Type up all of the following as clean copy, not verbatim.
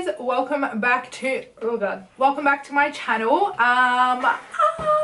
guys, welcome back to my channel.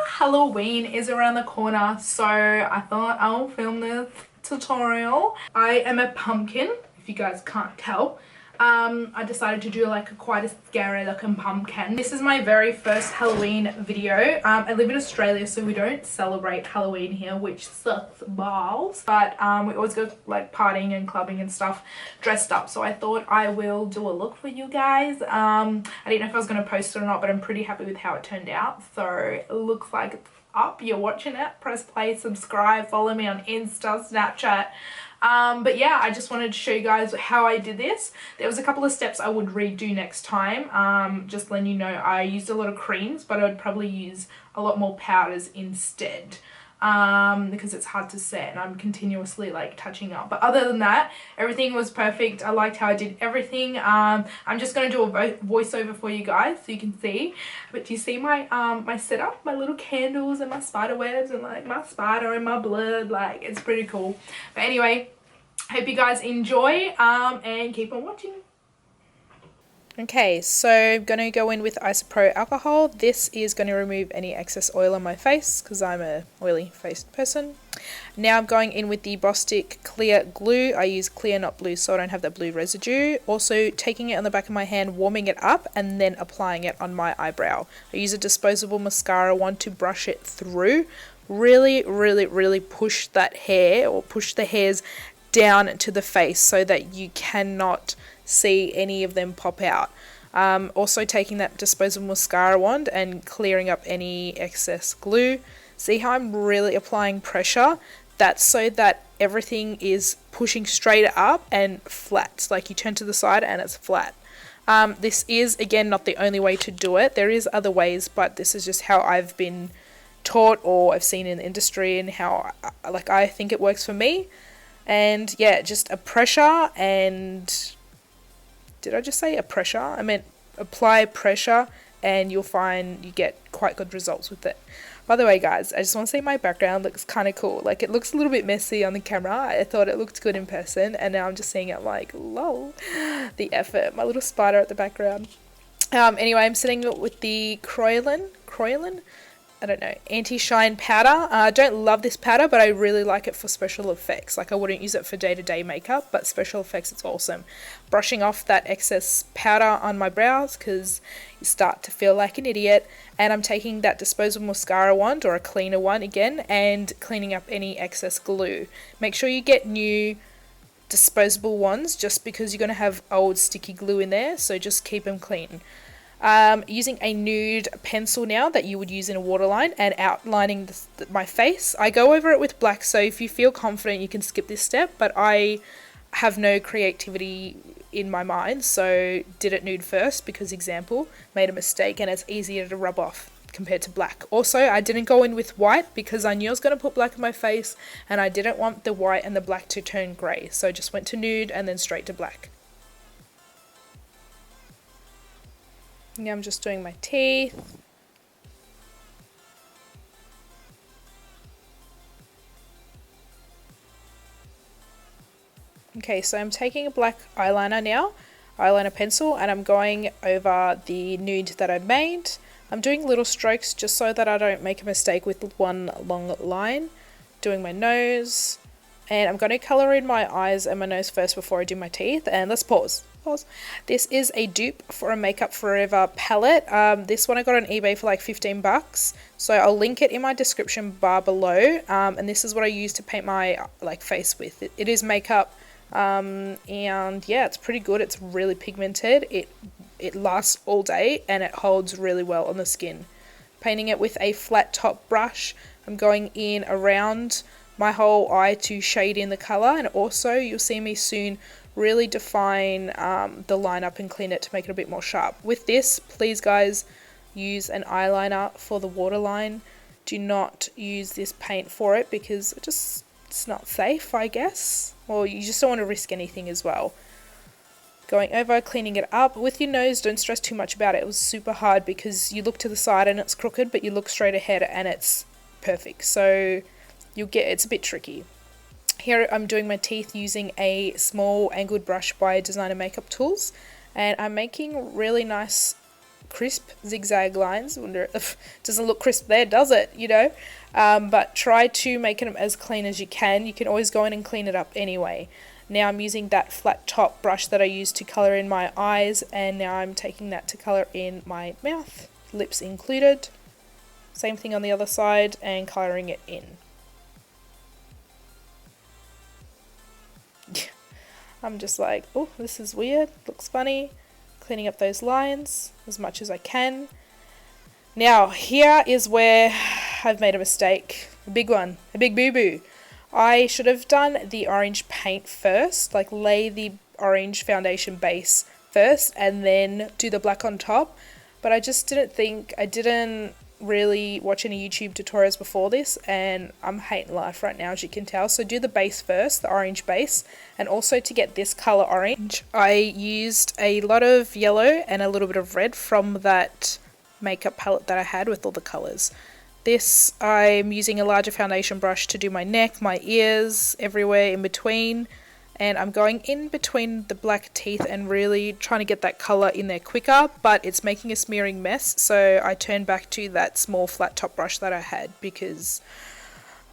Halloween is around the corner, so I thought I'll film this tutorial. I am a pumpkin, if you guys can't tell. I decided to do like quite a scary looking pumpkin. This is my very first Halloween video. I live in Australia, so we don't celebrate Halloween here, which sucks balls. But we always go like partying and clubbing and stuff dressed up. So I thought I will do a look for you guys. I didn't know if I was going to post it or not, but I'm pretty happy with how it turned out. So it looks like it's up. You're watching it. Press play, subscribe, follow me on Insta, Snapchat. But yeah, I just wanted to show you guys how I did this. There was a couple of steps I would redo next time. Just letting you know, I used a lot of creams, but I would probably use a lot more powders instead. Because it's hard to set and I'm continuously like touching up. But other than that, everything was perfect. I liked how I did everything. I'm just going to do a voiceover for you guys so you can see. But do you see my my setup? My little candles and my spider webs and like my spider and my blood. Like, it's pretty cool. But anyway, hope you guys enjoy and keep on watching. Okay, so I'm going to go in with Isopro alcohol. This is going to remove any excess oil on my face because I'm a oily faced person. Now I'm going in with the Bostik clear glue. I use clear, not blue, so I don't have that blue residue. Also taking it on the back of my hand, warming it up, and then applying it on my eyebrow. I use a disposable mascara wand to brush it through. Really push that hair, or push the hairs down to the face so that you cannot see any of them pop out. Also taking that disposable mascara wand and clearing up any excess glue. See how I'm really applying pressure? That's so that everything is pushing straight up and flat. Like you turn to the side and it's flat. This is, again, not the only way to do it. There is other ways, but this is just how I've been taught or I've seen in the industry and how I think it works for me. And yeah, just a pressure and... Did I just say a pressure? I meant apply pressure and you'll find you get quite good results with it. By the way, guys, I just want to say my background looks kind of cool. Like, it looks a little bit messy on the camera. I thought it looked good in person, and now I'm just seeing it like, lol, the effort. My little spider at the background. Anyway, I'm sitting with the Kryolan? I don't know, anti-shine powder. I don't love this powder, but I really like it for special effects. Like, I wouldn't use it for day-to-day makeup, but special effects, it's awesome. Brushing off that excess powder on my brows because you start to feel like an idiot. And I'm taking that disposable mascara wand, or a cleaner one again, and cleaning up any excess glue. Make sure you get new disposable ones just because you're going to have old sticky glue in there, so just keep them clean. Using a nude pencil now that you would use in a waterline and outlining my face. I go over it with black, so if you feel confident you can skip this step, but I have no creativity in my mind, so did it nude first because, example, made a mistake and it's easier to rub off compared to black. Also, I didn't go in with white because I knew I was going to put black in my face and I didn't want the white and the black to turn grey, so just went to nude and then straight to black. Now I'm just doing my teeth. Okay, so I'm taking a black eyeliner now, eyeliner pencil, and I'm going over the nude that I made. I'm doing little strokes just so that I don't make a mistake with one long line. Doing my nose, and I'm going to colour in my eyes and my nose first before I do my teeth. And let's pause. This is a dupe for a Makeup Forever palette. This one I got on eBay for like 15 bucks, so I'll link it in my description bar below. And this is what I use to paint my face with. It is makeup, and yeah, it's pretty good. It's really pigmented. It lasts all day and it holds really well on the skin. Painting it with a flat top brush. I'm going in around my whole eye to shade in the colour, and also you'll see me soon really define the line up and clean it to make it a bit more sharp. With this, please guys, use an eyeliner for the waterline. Do not use this paint for it because it's not safe, I guess. Or you just don't want to risk anything as well. Going over, cleaning it up. With your nose, don't stress too much about it. It was super hard because you look to the side and it's crooked, but you look straight ahead and it's perfect. So it's a bit tricky. Here I'm doing my teeth using a small angled brush by Designer Makeup Tools, And I'm making really nice crisp zigzag lines. Wonder if it doesn't look crisp there, does it? You know, but try to make them as clean as you can. You can always go in and clean it up anyway. Now I'm using that flat top brush that I used to colour in my eyes, and now I'm taking that to colour in my mouth, lips included. Same thing on the other side, and colouring it in. I'm just like, oh, this is weird, looks funny. Cleaning up those lines as much as I can. Now, here is where I've made a mistake. A big one. A big boo-boo. I should have done the orange paint first, like lay the orange foundation base first and then do the black on top. But I just didn't really watch any YouTube tutorials before this, and I'm hating life right now, as you can tell. So do the base first, the orange base, and also to get this color orange, I used a lot of yellow and a little bit of red from that makeup palette that I had with all the colors. This, I'm using a larger foundation brush to do my neck, my ears, everywhere in between. And I'm going in between the black teeth and really trying to get that colour in there quicker, but it's making a smearing mess, so I turned back to that small flat top brush that I had because,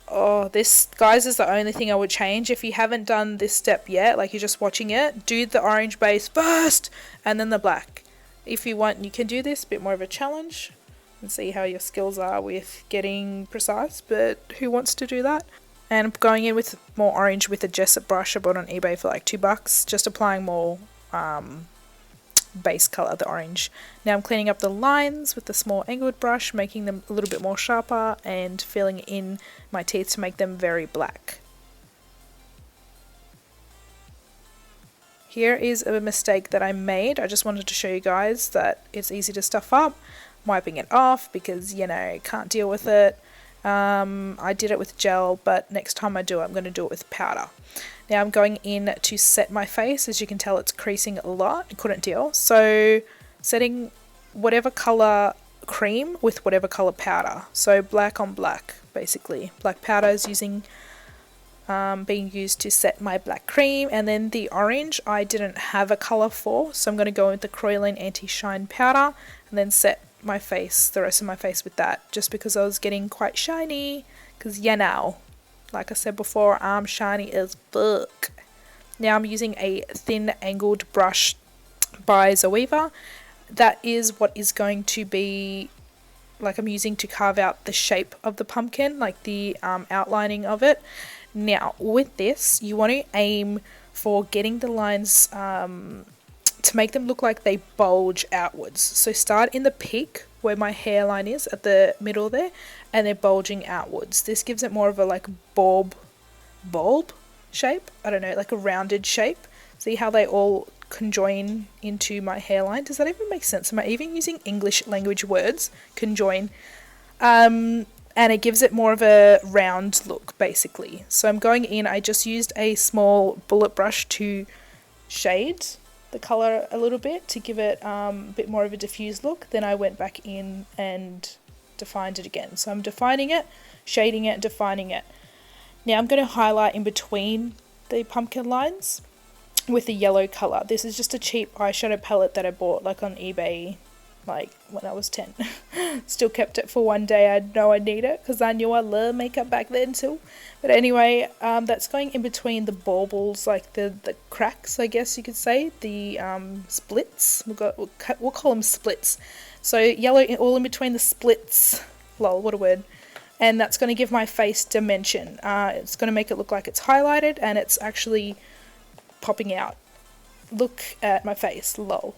oh, this, guys, is the only thing I would change. If you haven't done this step yet, like you're just watching it, do the orange base first and then the black. If you want, you can do this, a bit more of a challenge, and see how your skills are with getting precise, but who wants to do that? And I'm going in with more orange with a Jessup brush I bought on eBay for like $2, just applying more base colour, the orange. Now I'm cleaning up the lines with the small angled brush, making them a little bit more sharper and filling in my teeth to make them very black. Here is a mistake that I made. I just wanted to show you guys that it's easy to stuff up. I'm wiping it off because, you know, can't deal with it. I did it with gel, but next time I do it, I'm going to do it with powder. Now I'm going in to set my face. As you can tell, it's creasing a lot. I couldn't deal. So setting whatever colour cream with whatever colour powder. So black on black, basically. Black powder is being used to set my black cream, and then the orange I didn't have a colour for, so I'm going to go with the Kryolan anti-shine powder and then set my face, the rest of my face, with that, just because I was getting quite shiny, because you know, like I said before, I'm shiny as fuck. Now I'm using a thin angled brush by Zoeva. That is what is going to be, like, I'm using to carve out the shape of the pumpkin, like the outlining of it. Now with this, you want to aim for getting the lines to make them look like they bulge outwards. So start in the peak where my hairline is at the middle there, and they're bulging outwards. This gives it more of a like bulb shape. I don't know, like a rounded shape. See how they all conjoin into my hairline? Does that even make sense? Am I even using English language words? Conjoin. And it gives it more of a round look, basically. So I'm going in, I just used a small bullet brush to shade the colour a little bit to give it a bit more of a diffused look. Then I went back in and defined it again. So I'm defining it, shading it, defining it. Now I'm going to highlight in between the pumpkin lines with the yellow colour. This is just a cheap eyeshadow palette that I bought like on eBay, like when I was 10. Still kept it for one day. I know I need it because I knew I loved makeup back then too. But anyway, that's going in between the baubles, like the cracks, I guess you could say, the splits. We'll call them splits. So yellow all in between the splits. Lol, what a word. And that's going to give my face dimension. It's going to make it look like it's highlighted and it's actually popping out. Look at my face, lol.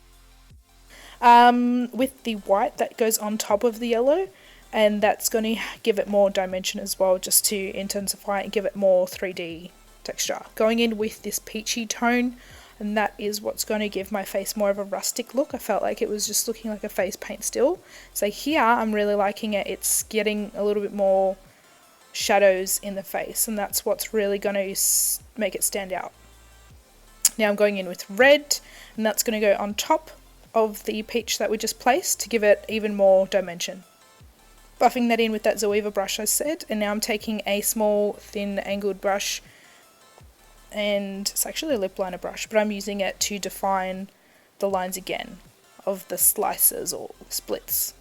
With the white that goes on top of the yellow, and that's going to give it more dimension as well, just to intensify it and give it more 3D texture. Going in with this peachy tone, and that is what's going to give my face more of a rustic look. I felt like it was just looking like a face paint still. So here I'm really liking it. It's getting a little bit more shadows in the face, and that's what's really going to make it stand out. Now I'm going in with red, and that's going to go on top of the peach that we just placed to give it even more dimension. Buffing that in with that Zoeva brush I said, and now I'm taking a small thin angled brush, and it's actually a lip liner brush, but I'm using it to define the lines again of the slices or splits.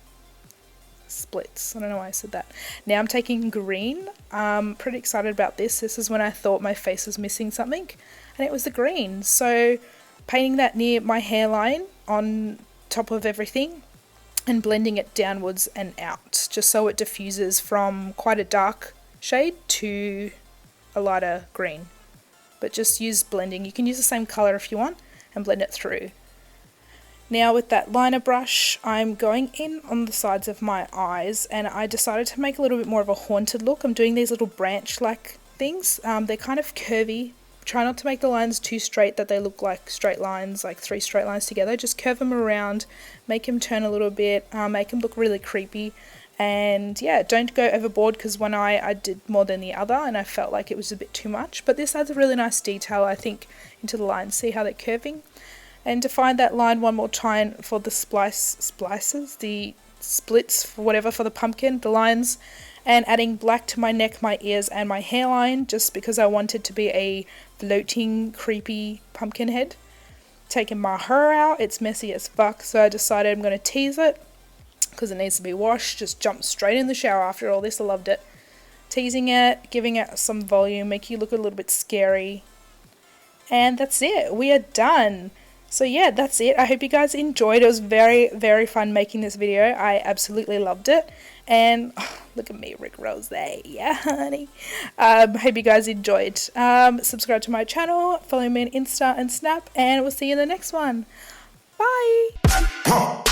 I don't know why I said that. Now I'm taking green. I'm pretty excited about this. This is when I thought my face was missing something, and it was the green. So painting that near my hairline on top of everything and blending it downwards and out, just so it diffuses from quite a dark shade to a lighter green. But just use blending. You can use the same color if you want and blend it through. Now with that liner brush, I'm going in on the sides of my eyes, and I decided to make a little bit more of a haunted look. I'm doing these little branch-like things. They're kind of curvy. Try not to make the lines too straight that they look like straight lines, like 3 straight lines together. Just curve them around, make them turn a little bit, make them look really creepy. And yeah, don't go overboard, because one eye I did more than the other and I felt like it was a bit too much. But this adds a really nice detail, I think, into the lines. See how they're curving? And define that line one more time for the splices, the splits, for whatever, for the pumpkin, the lines. And adding black to my neck, my ears and my hairline, just because I wanted to be a floating, creepy pumpkin head. Taking my hair out, it's messy as fuck, so I decided I'm going to tease it, because it needs to be washed. Just jumped straight in the shower after all this, I loved it. Teasing it, giving it some volume, make you look a little bit scary. And that's it, we are done. So yeah, that's it. I hope you guys enjoyed. It was very, very fun making this video. I absolutely loved it. And oh, look at me, Rick Rose. Yeah, honey. Hope you guys enjoyed. Subscribe to my channel. Follow me on Insta and Snap. And we'll see you in the next one. Bye.